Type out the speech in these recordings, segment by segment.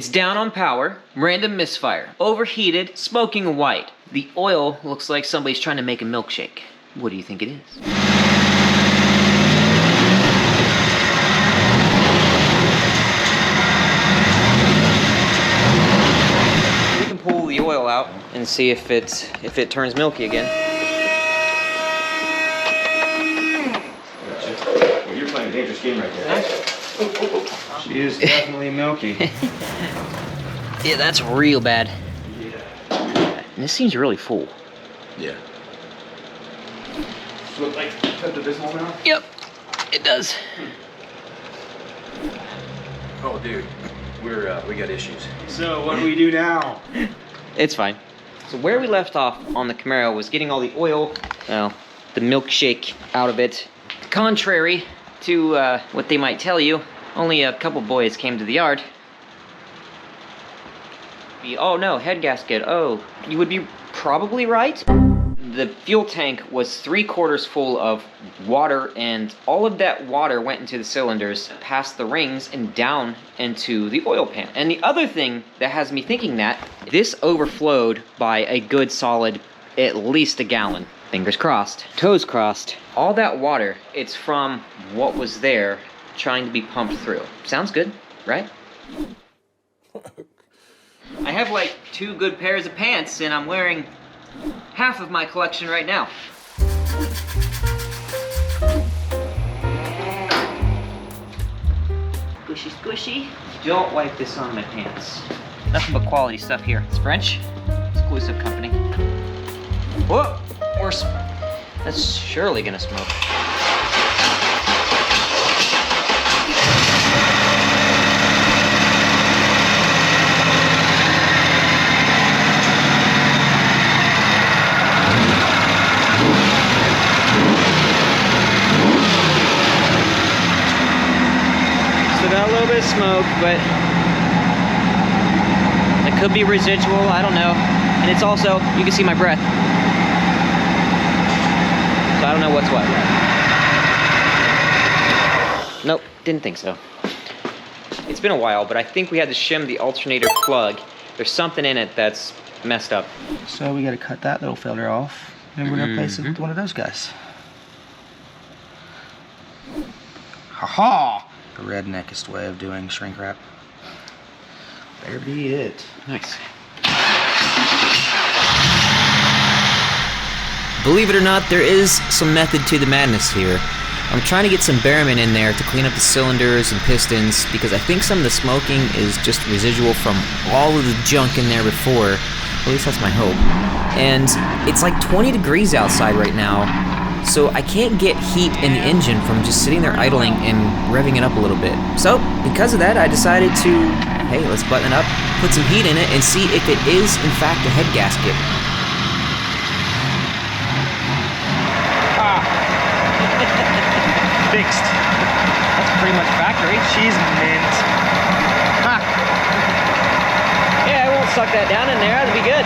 It's down on power, random misfire, overheated, smoking white. The oil looks like somebody's trying to make a milkshake. What do you think it is? We can pull the oil out and see if it turns milky again. Well, you're playing a dangerous game right there. She is definitely milky. Yeah, that's real bad. Yeah. And this seems really full. Yeah. So it like Pepto-Bismol now? Yep, it does. Oh, dude, we got issues. So what do we do now? It's fine. So where we left off on the Camaro was getting all the oil, well, the milkshake out of it. Contrary to what they might tell you, only a couple boys came to the yard. Oh no, head gasket. Oh, you would be probably right. The fuel tank was 3/4 full of water, and all of that water went into the cylinders, past the rings, and down into the oil pan. And the other thing that has me thinking that, this overflowed by a good solid, at least a gallon. Fingers crossed. Toes crossed. All that water, it's from what was there trying to be pumped through. Sounds good, right? I have like 2 good pairs of pants, and I'm wearing half of my collection right now. Squishy, squishy. Don't wipe this on my pants. Nothing but quality stuff here. It's French, exclusive company. Whoa, that's surely gonna smoke. Got a little bit of smoke, but it could be residual, I don't know. And it's also, you can see my breath. So I don't know what's what. Nope, didn't think so. It's been a while, but I think we had to shim the alternator plug. There's something in it that's messed up. So we gotta cut that little filter off, and we're gonna replace it with one of those guys. Ha-ha! The redneckest way of doing shrink wrap. There be it. Nice. Believe it or not, there is some method to the madness here. I'm trying to get some Behrman in there to clean up the cylinders and pistons, because I think some of the smoking is just residual from all of the junk in there before. At least that's my hope. And it's like 20 degrees outside right now. So I can't get heat in the engine from just sitting there idling and revving it up a little bit. So because of that, I decided to, hey, let's button it up, put some heat in it, and see if it is in fact a head gasket. Ah! Fixed. That's pretty much factory. She's mint. Ha! Yeah, I won't suck that down in there, that'd be good.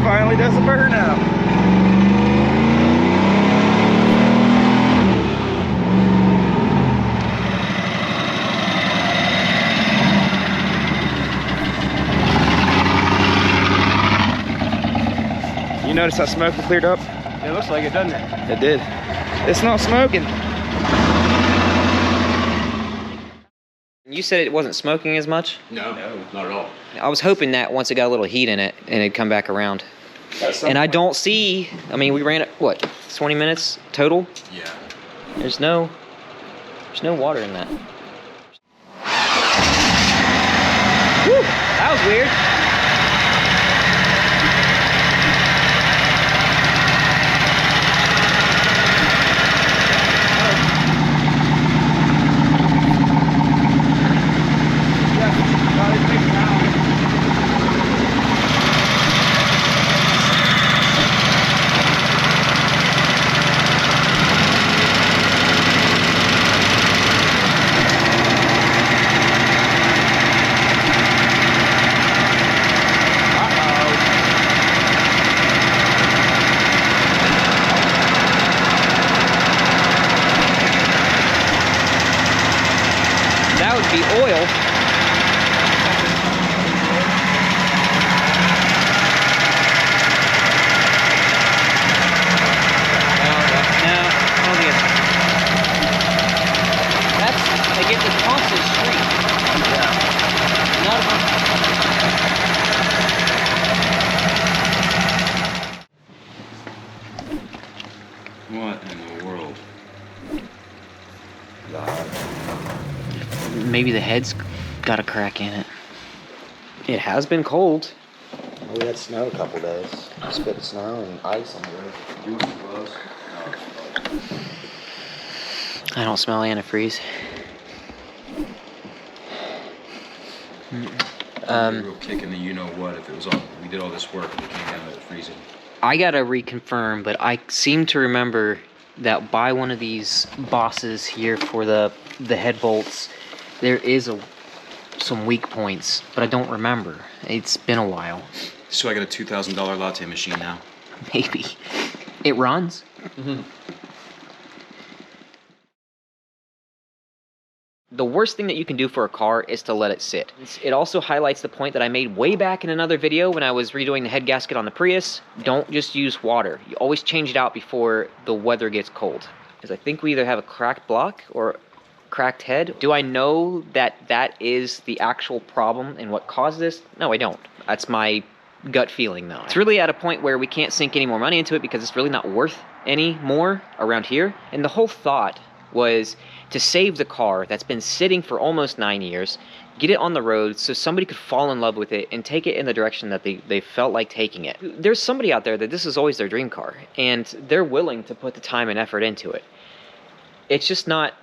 Finally does a burnout. You notice how smoke cleared up? It looks like it, doesn't it? It did. It's not smoking. You said it wasn't smoking as much? No, not at all. I was hoping that once it got a little heat in it, and it'd come back around. And I don't see, I mean, we ran it, what, 20 minutes total? Yeah. There's no water in that. Whew, that was weird. maybe the head's got a crack in it. It has been cold. We had snow a couple days. Spit snow and ice on the roof. I don't smell antifreeze. Real kick in the you-know-what if it was all, we did all this work and it came down to it freezing. I gotta reconfirm, but I seem to remember that by one of these bosses here for the head bolts, there is some weak points, but I don't remember. It's been a while. So I got a $2,000 latte machine now. Maybe. It runs. The worst thing that you can do for a car is to let it sit. It also highlights the point that I made way back in another video when I was redoing the head gasket on the Prius. Don't just use water. You always change it out before the weather gets cold. Because I think we either have a cracked block or cracked head. Do I know that that is the actual problem and what caused this? No, I don't. That's my gut feeling though. It's really at a point where we can't sink any more money into it because it's really not worth any more around here. And the whole thought was to save the car that's been sitting for almost 9 years, get it on the road so somebody could fall in love with it and take it in the direction that they felt like taking it. There's somebody out there that this is always their dream car, and they're willing to put the time and effort into it. It's just not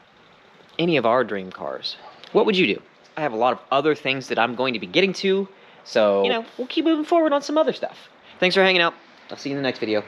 any of our dream cars. What would you do? I have a lot of other things that I'm going to be getting to, so, you know, we'll keep moving forward on some other stuff. Thanks for hanging out. I'll see you in the next video.